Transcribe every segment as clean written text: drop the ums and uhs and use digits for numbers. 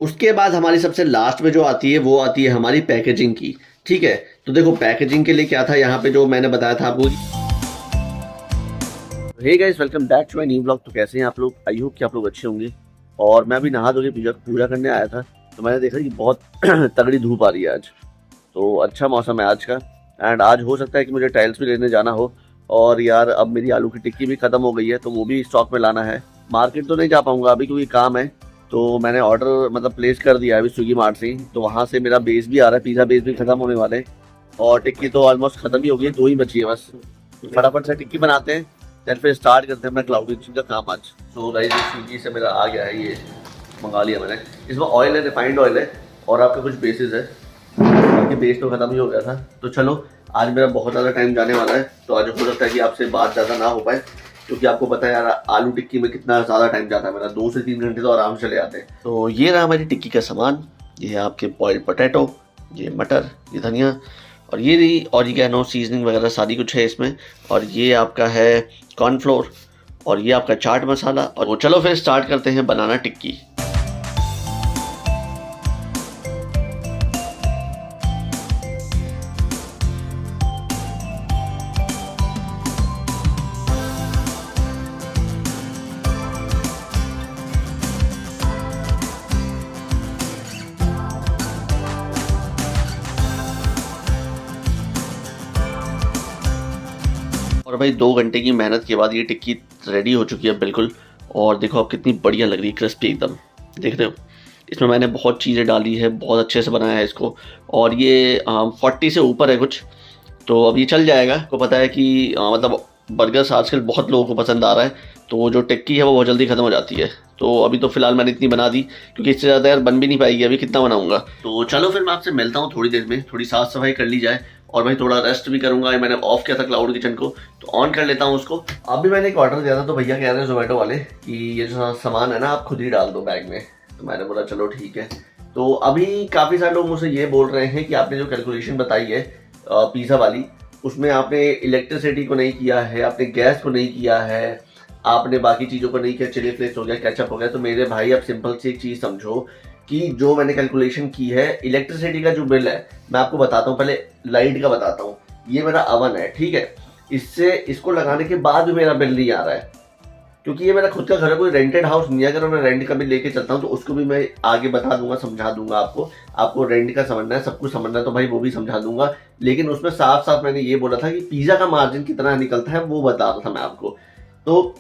उसके बाद हमारी सबसे लास्ट में जो आती है वो आती है हमारी पैकेजिंग की। ठीक है, तो देखो पैकेजिंग के लिए क्या था यहाँ पे जो मैंने बताया था आपको। Hey guys, welcome back to my new blog. तो कैसे हैं आप लोग? आई होप कि आप लोग अच्छे होंगे। और मैं अभी नहा धो के पूजा पूजा करने आया था, तो मैंने देखा कि बहुत तगड़ी धूप आ रही है आज। तो अच्छा मौसम है आज का। एंड आज हो सकता है कि मुझे टाइल्स भी लेने जाना हो। और यार अब मेरी आलू की टिक्की भी ख़त्म हो गई है, तो वो भी स्टॉक में लाना है। मार्केट तो नहीं जा पाऊंगा अभी क्योंकि काम है। तो मैंने ऑर्डर मतलब प्लेस कर दिया है अभी स्विगी मार्ट से ही। तो वहाँ से मेरा बेस भी आ रहा है, पिज़्ज़ा बेस भी ख़त्म होने वाले हैं। और टिक्की तो ऑलमोस्ट ख़त्म ही हो गई है, 2 ही बची है बस। तो फटाफट से टिक्की बनाते हैं, देन फिर स्टार्ट करते हैं अपना क्लाउड किचन का काम आज। तो गाइस स्विगी से मेरा आ गया है, ये मंगा लिया मैंने। इसमें ऑयल है, रिफाइंड ऑयल है और आपके कुछ बेसिस है। बाकी बेस तो ख़त्म ही हो गया था। तो चलो आज मेरा बहुत ज़्यादा टाइम जाने वाला है, तो आज हो सकता है कि आपसे बात ज़्यादा ना हो पाए, क्योंकि आपको पता है यार आलू टिक्की में कितना ज़्यादा टाइम जाता है मेरा। 2 से 3 घंटे तो आराम से चले जाते हैं। तो ये रहा हमारी टिक्की का सामान। ये है आपके बॉइल्ड पोटैटो, ये मटर, ये धनिया, और ये रही ऑरिगेनो, सीजनिंग वगैरह सारी कुछ है इसमें। और ये आपका है कॉर्नफ्लोर, और ये आपका चाट मसाला। और वो चलो फिर स्टार्ट करते हैं बनाना टिक्की। और भाई 2 घंटे की मेहनत के बाद ये टिक्की रेडी हो चुकी है बिल्कुल। और देखो अब कितनी बढ़िया लग रही है, क्रिस्पी एकदम। देख रहे हो, इसमें मैंने बहुत चीज़ें डाली है, बहुत अच्छे से बनाया है इसको। और ये 40 से ऊपर है कुछ, तो अब ये चल जाएगा। आपको पता है कि मतलब बर्गर्स आजकल बहुत लोगों को पसंद आ रहा है, तो वो जो टिक्की है वो बहुत जल्दी ख़त्म हो जाती है। तो अभी तो फिलहाल मैंने इतनी बना दी, क्योंकि इससे ज़्यादा यार बन भी नहीं पाएगी, अभी कितना बनाऊंगा। तो चलो फिर मैं आपसे मिलता हूँ थोड़ी देर में, थोड़ी साफ़ सफाई कर ली जाए। और भाई थोड़ा रेस्ट भी करूंगा। मैंने ऑफ किया था क्लाउड किचन को, तो ऑन कर लेता हूँ उसको। अभी मैंने एक ऑर्डर दिया था, तो भैया कह रहे हैं जोमेटो वाले कि ये जो सामान है ना आप खुद ही डाल दो बैग में। तो मैंने बोला चलो ठीक है। तो अभी काफ़ी सारे लोग मुझसे ये बोल रहे हैं कि आपने जो कैलकुलेशन बताई है पिज़्ज़ा वाली, उसमें आपने इलेक्ट्रिसिटी को नहीं किया है, आपने गैस को नहीं किया है, आपने बाकी चीज़ों को नहीं किया। चिली फ्लेक्स हो गया, केचप हो गया। तो मेरे भाई अब सिंपल सी एक चीज़ समझो कि जो मैंने कैलकुलेशन की है, इलेक्ट्रिसिटी का जो बिल है मैं आपको बताता हूँ। पहले लाइट का बताता हूँ। ये मेरा अवन है, ठीक है। इसको लगाने के बाद भी मेरा बिल नहीं आ रहा है, क्योंकि ये मेरा खुद का घर है, कोई रेंटेड हाउस नहीं है। अगर मैं रेंट का भी लेके चलता हूँ तो उसको भी मैं आगे बता दूंगा, समझा दूंगा आपको। आपको रेंट का समझना है, सब कुछ समझना है, तो भाई वो भी समझा दूंगा। लेकिन उसमें साफ साफ मैंने ये बोला था कि पिज़्ज़ा का मार्जिन कितना निकलता है वो बता रहा था मैं आपको। तो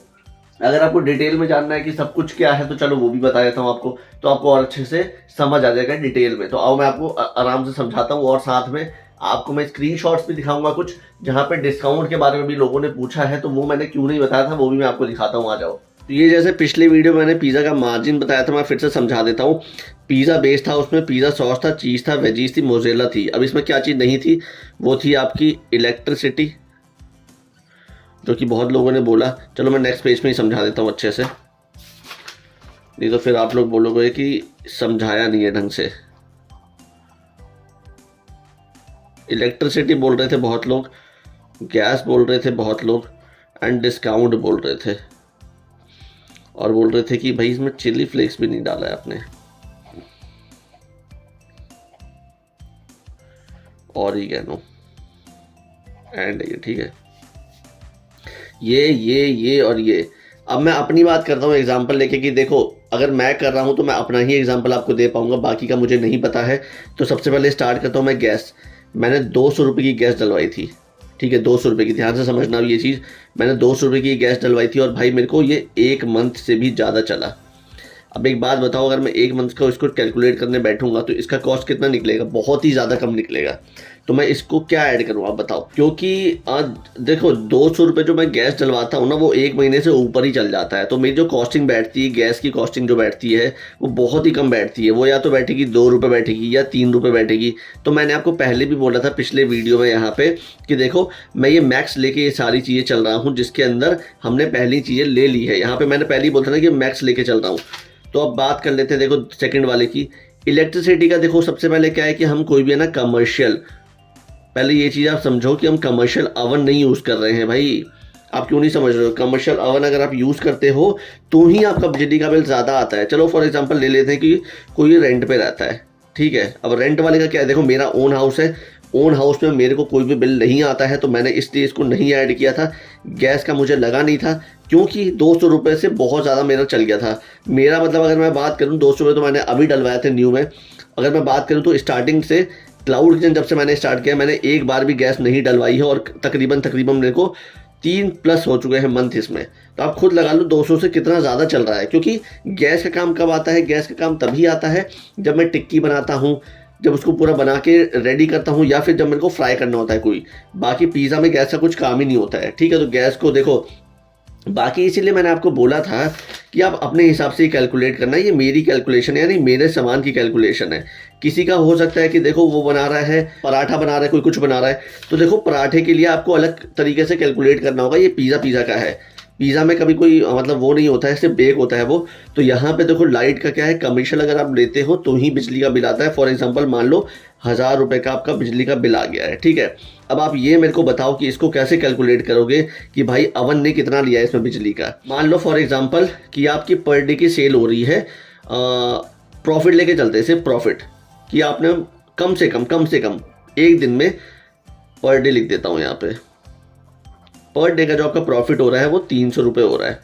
अगर आपको डिटेल में जानना है कि सब कुछ क्या है, तो चलो वो भी बता देता हूँ आपको, तो आपको और अच्छे से समझ आ जाएगा डिटेल में। तो आओ मैं आपको आराम से समझाता हूँ। और साथ में आपको मैं स्क्रीनशॉट्स भी दिखाऊंगा कुछ, जहाँ पे डिस्काउंट के बारे में भी लोगों ने पूछा है, तो वो मैंने क्यों नहीं बताया था वो भी मैं आपको दिखाता हूँ। आ जाओ। तो ये जैसे पिछले वीडियो में मैंने पिज़्ज़ा का मार्जिन बताया था, मैं फिर से समझा देता हूँ। पिज़्ज़ा बेस था, उसमें पिज़्ज़ा सॉस था, चीज़ था, वेजीज थी, मोज़रेला थी। अब इसमें क्या चीज़ नहीं थी, वो थी आपकी इलेक्ट्रिसिटी, जो कि बहुत लोगों ने बोला। चलो मैं नेक्स्ट पेज में ही समझा देता हूँ अच्छे से, नहीं तो फिर आप लोग बोलोगे कि समझाया नहीं है ढंग से। इलेक्ट्रिसिटी बोल रहे थे बहुत लोग, गैस बोल रहे थे बहुत लोग, एंड डिस्काउंट बोल रहे थे। और बोल रहे थे कि भाई इसमें चिली फ्लेक्स भी नहीं डाला है आपने। ऑरिगेनो एंड ये, ठीक है, ये और ये। अब मैं अपनी बात करता हूँ एग्जांपल लेके कि देखो अगर मैं कर रहा हूँ तो मैं अपना ही एग्जांपल आपको दे पाऊंगा, बाकी का मुझे नहीं पता है। तो सबसे पहले स्टार्ट करता हूँ मैं गैस। मैंने 200 रुपये की गैस डलवाई थी, ठीक है, 200 रुपये की। ध्यान से समझना ये चीज़, मैंने 200 रुपये की गैस डलवाई थी और भाई मेरे को ये 1 मंथ से भी ज़्यादा चला। अब एक बात बताओ, अगर मैं 1 मंथ का इसको कैलकुलेट करने बैठूंगा तो इसका कॉस्ट कितना निकलेगा? बहुत ही ज़्यादा कम निकलेगा। तो मैं इसको क्या ऐड करूँ आप बताओ? क्योंकि देखो 200 रुपये जो मैं गैस डलवाता हूँ ना, वो 1 महीने से ऊपर ही चल जाता है। तो मेरी जो कॉस्टिंग बैठती है, गैस की कॉस्टिंग जो बैठती है, वो बहुत ही कम बैठती है। वो या तो बैठेगी 2 रुपये बैठेगी या 3 रुपये बैठेगी। तो मैंने आपको पहले भी बोला था पिछले वीडियो में यहाँ पे कि देखो मैं ये मैक्स लेके ये सारी चीज़ें चल रहा हूँ, जिसके अंदर हमने पहली चीज़ें ले ली है। यहाँ पे मैंने पहले ही बोला था ना कि मैक्स लेके चल रहा हूँ। तो अब बात कर लेते हैं देखो सेकंड वाले की, इलेक्ट्रिसिटी का। देखो सबसे पहले क्या है कि हम कोई भी है ना कमर्शियल, पहले ये चीज़ आप समझो कि हम कमर्शियल अवन नहीं यूज़ कर रहे हैं भाई। आप क्यों नहीं समझ रहे हो? कमर्शियल ओवन अगर आप यूज़ करते हो तो ही आपका बिजली का बिल ज़्यादा आता है। चलो फॉर एग्जांपल ले लेते हैं कि कोई रेंट पे रहता है, ठीक है। अब रेंट वाले का क्या है, देखो मेरा ओन हाउस है, ओन हाउस में मेरे को कोई भी बिल नहीं आता है, तो मैंने इसलिए इसको नहीं ऐड किया था। गैस का मुझे लगा नहीं था क्योंकि 200 रुपये से बहुत ज़्यादा मेरा चल गया था। मेरा मतलब अगर मैं बात करूँ 200 रुपये तो मैंने अभी डलवाए थे न्यू में। अगर मैं बात करूँ तो स्टार्टिंग से क्लाउड किचन जब से मैंने स्टार्ट किया, मैंने एक बार भी गैस नहीं डलवाई है और तकरीबन मेरे को 3+ हो चुके हैं मंथ इसमें। तो आप खुद लगा लो 200 से कितना ज़्यादा चल रहा है। क्योंकि गैस का काम कब आता है? गैस का काम तभी आता है जब मैं टिक्की बनाता हूँ, जब उसको पूरा बना के रेडी करता हूँ, या फिर जब मेरे को फ्राई करना होता है कोई। बाकी पिज़्ज़ा में गैस का कुछ काम ही नहीं होता है, ठीक है। तो गैस को देखो, बाकी इसीलिए मैंने आपको बोला था कि आप अपने हिसाब से ही कैलकुलेट करना है। ये मेरी कैलकुलेशन है, यानी मेरे सामान की कैलकुलेशन है। किसी का हो सकता है कि देखो वो बना रहा है, पराठा बना रहा है, कोई कुछ बना रहा है, तो देखो पराठे के लिए आपको अलग तरीके से कैलकुलेट करना होगा। ये पिज़्ज़ा का है, पिज़्ज़ा में कभी कोई मतलब वो नहीं होता है, सिर्फ बेक होता है वो। तो यहाँ पे देखो लाइट का क्या है, कमर्शियल अगर आप लेते हो तो ही बिजली का बिल आता है। फॉर एग्जांपल मान लो 1000 रुपये का आपका बिजली का बिल आ गया है, ठीक है। अब आप ये मेरे को बताओ कि इसको कैसे कैलकुलेट करोगे कि भाई अवन ने कितना लिया है इसमें बिजली का। मान लो फॉर एग्जांपल कि आपकी पर डे की सेल हो रही है, प्रॉफिट लेके चलते हैं, सिर्फ प्रॉफिट कि आपने कम से कम एक दिन में, पर डे लिख देता हूँ यहाँ पे, पर डे का जो आपका प्रॉफिट हो रहा है वो 300 रुपये हो रहा है,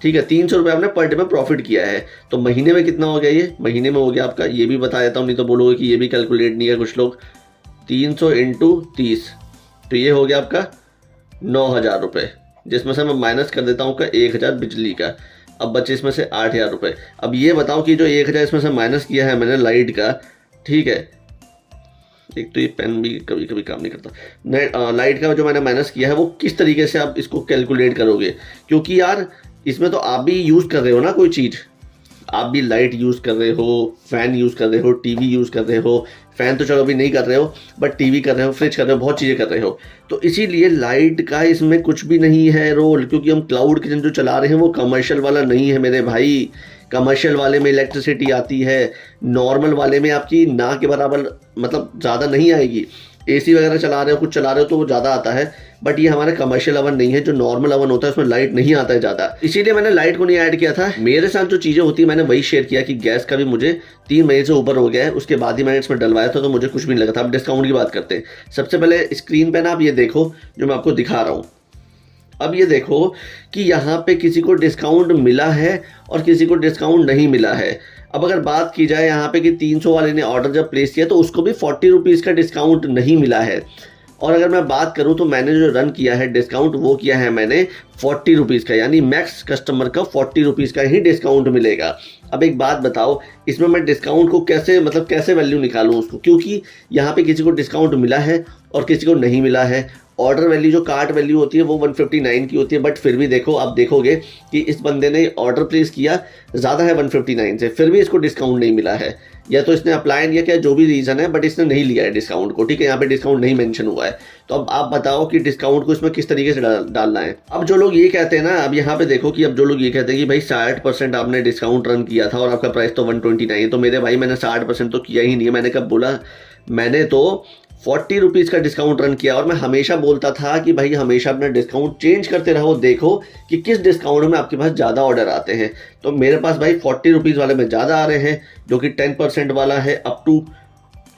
ठीक है। 300 रुपये आपने पर डे में प्रॉफिट किया है। तो महीने में कितना हो गया? ये महीने में हो गया आपका, ये भी बता देता हूँ, नहीं तो बोलोगे कि ये भी कैलकुलेट नहीं है कुछ लोग। 300 × 30, तो ये हो गया आपका 9000 रुपये, जिसमें से मैं माइनस कर देता हूँ का 1000 बिजली का। अब बचे इसमें से 8000 रुपये। अब ये बताओ कि जो 1000 इसमें से माइनस किया है मैंने लाइट का, ठीक है, एक तो ये पेन भी कभी कभी काम नहीं करता, लाइट का जो मैंने माइनस किया है वो किस तरीके से आप इसको कैलकुलेट करोगे? क्योंकि यार इसमें तो आप भी यूज़ कर रहे हो ना कोई चीज़, आप भी लाइट यूज़ कर रहे हो, फ़ैन यूज़ कर रहे हो, टीवी यूज़ कर रहे हो। फ़ैन तो चलो अभी नहीं कर रहे हो, बट टीवी कर रहे हो, फ्रिज कर रहे हो, बहुत चीज़ें कर रहे हो। तो इसीलिए लाइट का इसमें कुछ भी नहीं है रोल, क्योंकि हम क्लाउड किचन जो चला रहे हैं वो कमर्शियल वाला नहीं है मेरे भाई। कमर्शियल वाले में इलेक्ट्रिसिटी आती है, नॉर्मल वाले में आपकी ना के बराबर मतलब ज़्यादा नहीं आएगी। एसी वगैरह चला रहे हो, कुछ चला रहे हो तो वो ज़्यादा आता है, बट ये हमारा कमर्शियल अवन नहीं है। जो नॉर्मल अवन होता है उसमें लाइट नहीं आता है ज़्यादा, इसीलिए मैंने लाइट को नहीं ऐड किया था। मेरे साथ जो चीज़ें होती है मैंने वही शेयर किया कि गैस का भी मुझे 3 महीने से ऊपर हो गया है, उसके बाद ही मैंने इसमें डलवाया था, तो मुझे कुछ भी नहीं लगा था। अब डिस्काउंट की बात करते हैं। सबसे पहले स्क्रीन पर ना आप ये देखो जो मैं आपको दिखा रहा हूँ। अब ये देखो कि यहाँ पे किसी को डिस्काउंट मिला है और किसी को डिस्काउंट नहीं मिला है। अब अगर बात की जाए यहाँ पे कि 300 वाले ने ऑर्डर जब प्लेस किया तो उसको भी 40 रुपीज़ का डिस्काउंट नहीं मिला है। और अगर मैं बात करूँ तो मैंने जो रन किया है डिस्काउंट वो किया है मैंने 40 रुपीज़ का, यानी मैक्स कस्टमर का 40 रुपीज़ का ही डिस्काउंट मिलेगा। अब एक बात बताओ, इसमें मैं डिस्काउंट को कैसे वैल्यू निकालूँ उसको, क्योंकि यहाँ पे किसी को डिस्काउंट मिला है और किसी को नहीं मिला है। ऑर्डर वैल्यू जो कार्ट वैल्यू होती है वो 159 की होती है, बट फिर भी देखो आप देखोगे कि इस बंदे ने ऑर्डर प्लेस किया ज़्यादा है 159 से, फिर भी इसको डिस्काउंट नहीं मिला है। या तो इसने अप्लाई नहीं किया, जो भी रीज़न है, बट इसने नहीं लिया है डिस्काउंट को, ठीक है। यहाँ पे डिस्काउंट नहीं मेंशन हुआ है। तो अब आप बताओ कि डिस्काउंट को इसमें किस तरीके से डालना है। अब जो लोग ये कहते हैं ना, अब यहाँ पे देखो कि अब जो लोग ये कहते हैं कि भाई 60% आपने डिस्काउंट रन किया था और आपका प्राइस तो 129 है, तो मेरे भाई मैंने 60% तो किया ही नहीं है। मैंने कब बोला? मैंने तो 40 रुपीज़ का डिस्काउंट रन किया। और मैं हमेशा बोलता था कि भाई हमेशा अपना डिस्काउंट चेंज करते रहो, देखो कि किस डिस्काउंट में आपके पास ज़्यादा ऑर्डर आते हैं। तो मेरे पास भाई 40 रुपीज़ वाले में ज़्यादा आ रहे हैं, जो कि 10% वाला है, अप टू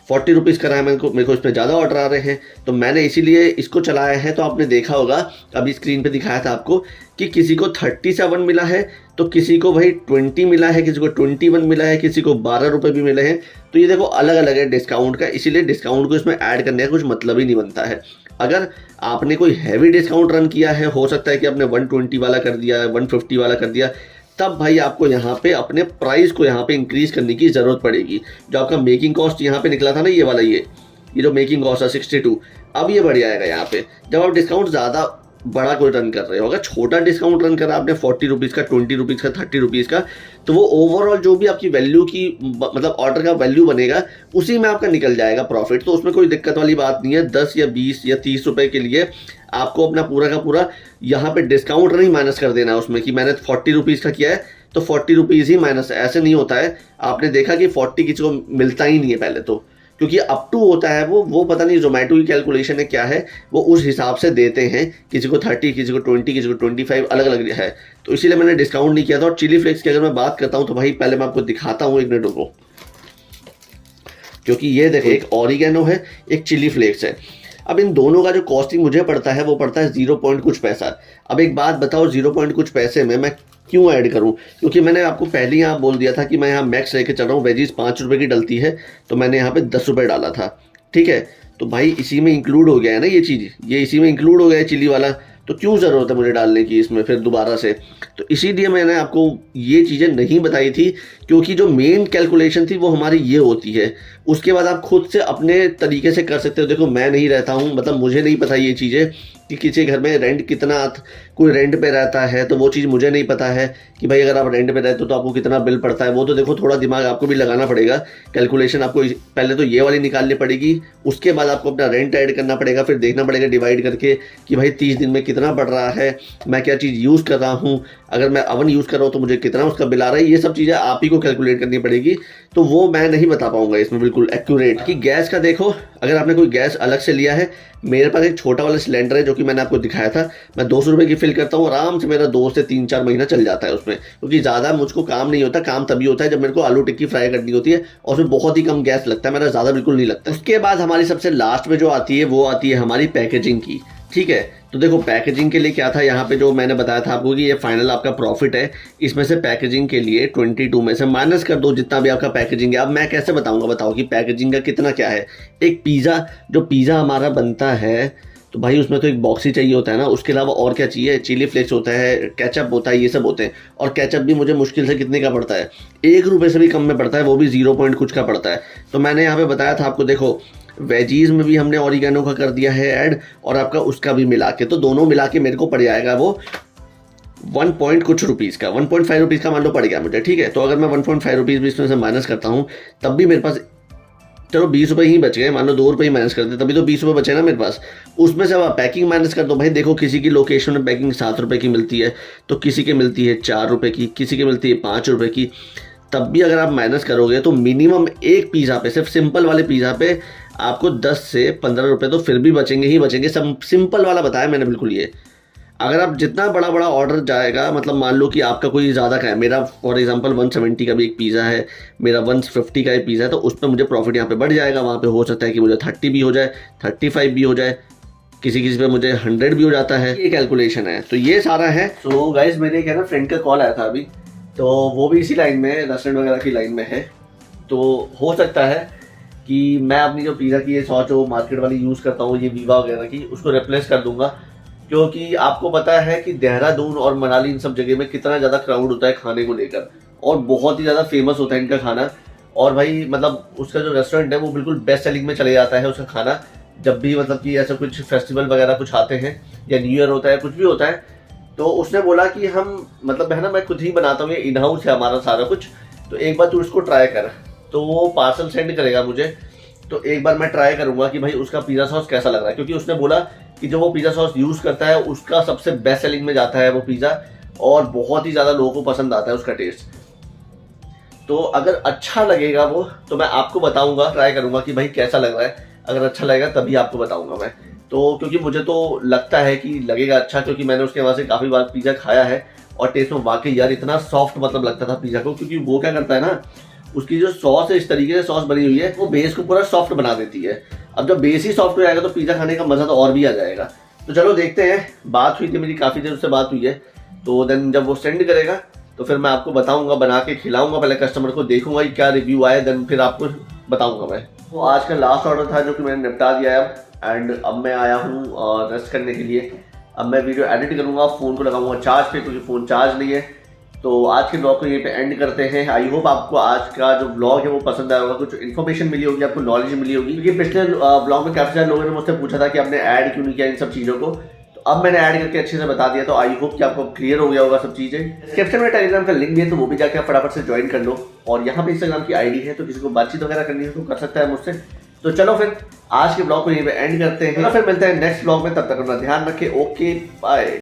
40 रुपीज़ का है मेरे को इसमें ज़्यादा ऑर्डर आ रहे हैं, तो मैंने इसीलिए इसको चलाया है। तो आपने देखा होगा अभी स्क्रीन पे दिखाया था आपको कि किसी को 37 मिला है, तो किसी को भाई 20 मिला है, किसी को 21 मिला है, किसी को 12 रुपये भी मिले हैं। तो ये देखो अलग अलग है डिस्काउंट का, इसीलिए डिस्काउंट को इसमें ऐड करने का कुछ मतलब ही नहीं बनता है। अगर आपने कोई हैवी डिस्काउंट रन किया है, हो सकता है कि आपने 120 वाला कर दिया, 150 वाला कर दिया, तब भाई आपको यहाँ पे अपने प्राइस को यहाँ पे इंक्रीज करने की ज़रूरत पड़ेगी। जो आपका मेकिंग कॉस्ट यहाँ पे निकला था ना, ये वाला ये जो मेकिंग कॉस्ट है 62, अब ये बढ़ जाएगा यहाँ पे। जब आप डिस्काउंट ज़्यादा बड़ा कोई रन कर रहे हो, अगर छोटा डिस्काउंट रन करा आपने 40 रुपीज़ का, 20 रुपीज़ का, 30 रुपीज़ का, तो वो ओवरऑल जो भी आपकी वैल्यू की मतलब ऑर्डर का वैल्यू बनेगा उसी में आपका निकल जाएगा प्रॉफिट। तो उसमें कोई दिक्कत वाली बात नहीं है। 10 या 20 या 30 रुपये के लिए आपको अपना पूरा का पूरा यहाँ पे डिस्काउंट नहीं माइनस कर देना उसमें कि मैंने 40 रुपीज़ का किया है तो 40 रुपीज़ ही माइनस, ऐसे नहीं होता है। आपने देखा कि 40 किसी को मिलता ही नहीं है पहले तो, क्योंकि अप टू होता है वो पता नहीं जोमेटो की कैलकुलेशन है क्या है, वो उस हिसाब से देते हैं, किसी को 30, किसी को 20, किसी को 25 अलग अलग है। तो इसीलिए मैंने डिस्काउंट नहीं किया था। और चिली फ्लेक्स की अगर मैं बात करता हूँ तो भाई पहले मैं आपको दिखाता हूँ, एक मिनट रुको, क्योंकि ये देखो एक ऑरिगेनो है, एक चिली फ्लेक्स है। अब इन दोनों का जो कॉस्टिंग मुझे पड़ता है वो पड़ता है 0 पॉइंट कुछ पैसा। अब एक बात बताओ, 0 पॉइंट कुछ पैसे में मैं क्यों ऐड करूं? क्योंकि मैंने आपको पहले ही यहाँ बोल दिया था कि मैं यहाँ मैक्स लेके चल रहा हूँ, वेजीज 5 रुपये की डलती है, तो मैंने यहाँ पे 10 रुपये डाला था, ठीक है। तो भाई इसी में इंक्लूड हो गया है ना ये चीज़, ये इसी में इंक्लूड हो गया है चिली वाला, तो क्यों ज़रूरत है मुझे डालने की इसमें फिर दोबारा से? तो इसीलिए मैंने आपको ये चीज़ें नहीं बताई थी, क्योंकि जो मेन कैलकुलेशन थी वो हमारी ये होती है। उसके बाद आप खुद से अपने तरीके से कर सकते हो। देखो मैं नहीं रहता हूँ, मतलब मुझे नहीं पता ये चीज़ें कि किसी घर में रेंट कितना, कोई रेंट पे रहता है तो वो चीज़ मुझे नहीं पता है कि भाई अगर आप रेंट पे रहते हो तो आपको कितना बिल पड़ता है। वो तो देखो थोड़ा दिमाग आपको भी लगाना पड़ेगा, कैलकुलेशन आपको पहले तो ये वाली निकालनी पड़ेगी, उसके बाद आपको अपना रेंट ऐड करना पड़ेगा, फिर देखना पड़ेगा डिवाइड करके कि भाई 30 दिन में कितना पड़ रहा है, मैं क्या चीज़ यूज़ कर रहा हूँ, अगर मैं अवन यूज़ कर रहा हूँ तो मुझे कितना उसका बिल आ रहा है। ये सब चीज़ें आप ही को कैलकुलेट करनी पड़ेगी, तो वो मैं नहीं बता पाऊंगा इसमें बिल्कुल एक्यूरेट। कि गैस का देखो, अगर आपने कोई गैस अलग से लिया है, मेरे पास एक छोटा वाला सिलेंडर है जो कि मैंने आपको दिखाया था, मैं 200 रुपये की फिल करता हूँ, आराम से मेरा 2 से 3-4 महीना चल जाता है उसमें, क्योंकि ज़्यादा मुझको काम नहीं होता। काम तभी होता है जब मेरे को आलू टिक्की फ्राई करनी होती है, और उसमें बहुत ही कम गैस लगता है, मेरा ज़्यादा बिल्कुल नहीं लगता। उसके बाद हमारी सबसे लास्ट में जो आती है वो आती है हमारी पैकेजिंग की, ठीक है। तो देखो पैकेजिंग के लिए क्या था यहाँ पे, जो मैंने बताया था आपको कि ये फाइनल आपका प्रॉफिट है, इसमें से पैकेजिंग के लिए 22 में से माइनस कर दो जितना भी आपका पैकेजिंग है। अब मैं कैसे बताऊंगा, बताओ कि पैकेजिंग का कितना क्या है। एक पिज़्ज़ा, जो पिज़्ज़ा हमारा बनता है तो भाई उसमें तो एक बॉक्स ही चाहिए होता है ना, उसके अलावा और क्या चाहिए? चिली फ्लेक्स होता है, केचप होता है, ये सब होते हैं। और केचप भी मुझे मुश्किल से कितने का पड़ता है, 1 रुपये से भी कम में पड़ता है, वो भी 0 पॉइंट कुछ का पड़ता है। तो मैंने यहाँ पे बताया था आपको, देखो वेजीज में भी हमने ऑरिगेनो का कर दिया है ऐड, और आपका उसका भी मिला के, तो दोनों मिला के मेरे को पड़ जाएगा वो 1 पॉइंट कुछ रुपीज़ का, 1.5 रुपीज़ का मान लो पड़ गया मुझे, ठीक है। तो अगर मैं 1.5 रुपीज़ भी इसमें से माइनस करता हूँ तब भी मेरे पास, चलो 20 रुपये ही बच गए, मान लो 2 रुपये ही माइनस करते तभी तो 20 रुपये बचे ना मेरे पास। उसमें से अब पैकिंग माइनस कर दो, भाई देखो किसी की लोकेशन में पैकिंग 7 रुपये की मिलती है, तो किसी की मिलती है 4 रुपये की, किसी की मिलती है 5 रुपये की। तब भी अगर आप माइनस करोगे तो मिनिमम एक पिज़्ज़ा पे, सिर्फ सिंपल वाले पिज़्ज़ा पे आपको 10 से 15 रुपये तो फिर भी बचेंगे ही बचेंगे। सब सिंपल वाला बताया मैंने बिल्कुल ये। अगर आप जितना बड़ा बड़ा ऑर्डर जाएगा, मतलब मान लो कि आपका कोई ज़्यादा का है, मेरा फॉर एग्जांपल 170 का भी एक पिज़्ज़ा है, मेरा 150 का एक पिज़्ज़ा है, तो उस पर मुझे प्रॉफिट यहाँ पे बढ़ जाएगा। वहाँ पे हो सकता है कि मुझे 30 भी हो जाए, 35 भी हो जाए, किसी किसी पे मुझे 100 भी हो जाता है। ये कैलकुलेशन है, तो ये सारा है। तो गाइज मेरे एक है ना फ्रेंड का कॉल आया था अभी, तो वो भी इसी लाइन में, रेस्टोरेंट वगैरह की लाइन में है। तो हो सकता है कि मैं अपनी जो पिज़्ज़ा की ये सॉस जो मार्केट वाली यूज़ करता हूँ, ये वीवा वगैरह की, उसको रिप्लेस कर दूंगा। क्योंकि आपको पता है कि देहरादून और मनाली इन सब जगह में कितना ज़्यादा क्राउड होता है खाने को लेकर, और बहुत ही ज़्यादा फेमस होता है इनका खाना। और भाई मतलब उसका जो रेस्टोरेंट है वो बिल्कुल बेस्ट सेलिंग में चले जाता है उसका खाना। जब भी मतलब कि ऐसा कुछ फेस्टिवल वगैरह कुछ आते हैं, या न्यू ईयर होता है, कुछ भी होता है, तो उसने बोला कि हम मतलब है ना, मैं खुद ही बनाता हूँ, ये इन हाउस है हमारा सारा कुछ, तो एक बार तू इसको ट्राई कर। तो वो पार्सल सेंड करेगा मुझे, तो एक बार मैं ट्राई करूँगा कि भाई उसका पिज़्ज़ा सॉस कैसा लग रहा है। क्योंकि उसने बोला कि जो वो पिज़्ज़ा सॉस यूज़ करता है उसका सबसे बेस्ट सेलिंग में जाता है वो पिज़्ज़ा, और बहुत ही ज़्यादा लोगों को पसंद आता है उसका टेस्ट। तो अगर अच्छा लगेगा वो तो मैं आपको बताऊंगा, ट्राई करूंगा कि भाई कैसा लग रहा है। अगर अच्छा लगेगा तभी आपको बताऊंगा मैं। तो क्योंकि मुझे तो लगता है कि लगेगा अच्छा, क्योंकि मैंने उसके वहाँ से काफ़ी बार पिज़्ज़ा खाया है, और टेस्ट में वाकई यार इतना सॉफ्ट मतलब लगता था पिज़्ज़ा को। क्योंकि वो क्या करता है ना, उसकी जो सॉस है, इस तरीके से सॉस बनी हुई है, वो बेस को पूरा सॉफ्ट बना देती है। अब जब बेस ही सॉफ्ट हो जाएगा तो पिज़्ज़ा खाने का मज़ा तो और भी आ जाएगा। तो चलो देखते हैं। बात हुई थी मेरी, काफ़ी देर उससे बात हुई है, तो देन जब वो सेंड करेगा तो फिर मैं आपको बताऊंगा, बना के खिलाऊंगा, पहले कस्टमर को देखूंगा कि क्या रिव्यू आए, देन फिर आपको बताऊंगा मैं। तो आज का लास्ट ऑर्डर था जो कि मैंने निपटा दिया है अब, एंड अब मैं आया हूँ रेस्ट करने के लिए। अब मैं वीडियो एडिट करूँगा, फ़ोन को लगाऊंगा चार्ज पे, क्योंकि फ़ोन चार्ज नहीं है। तो आज के ब्लॉग को यहीं पे एंड करते हैं। आई होप आपको आज का जो ब्लॉग है वो पसंद आया होगा, कुछ इन्फॉर्मेशन मिली होगी, आपको नॉलेज मिली होगी। क्योंकि पिछले ब्लॉग में काफ़ी सारे लोगों ने मुझसे पूछा था कि आपने ऐड क्यों नहीं किया इन सब चीज़ों को, तो अब मैंने ऐड करके अच्छे से बता दिया। तो आई होप कि आपको क्लियर हो गया होगा सब चीज़ें। डिस्क्रिप्शन में टेलीग्राम का लिंक भी है, तो वो भी जाकर फटाफट से ज्वाइन कर लो। और यहाँ पे इंस्टाग्राम की आईडी है, तो किसी को बातचीत वगैरह करनी है तो कर सकता है मुझसे। तो चलो फिर आज के ब्लॉग को यहीं पे एंड करते हैं, फिर मिलते हैं नेक्स्ट ब्लॉग में। तब तक अपना ध्यान रखें। Okay bye.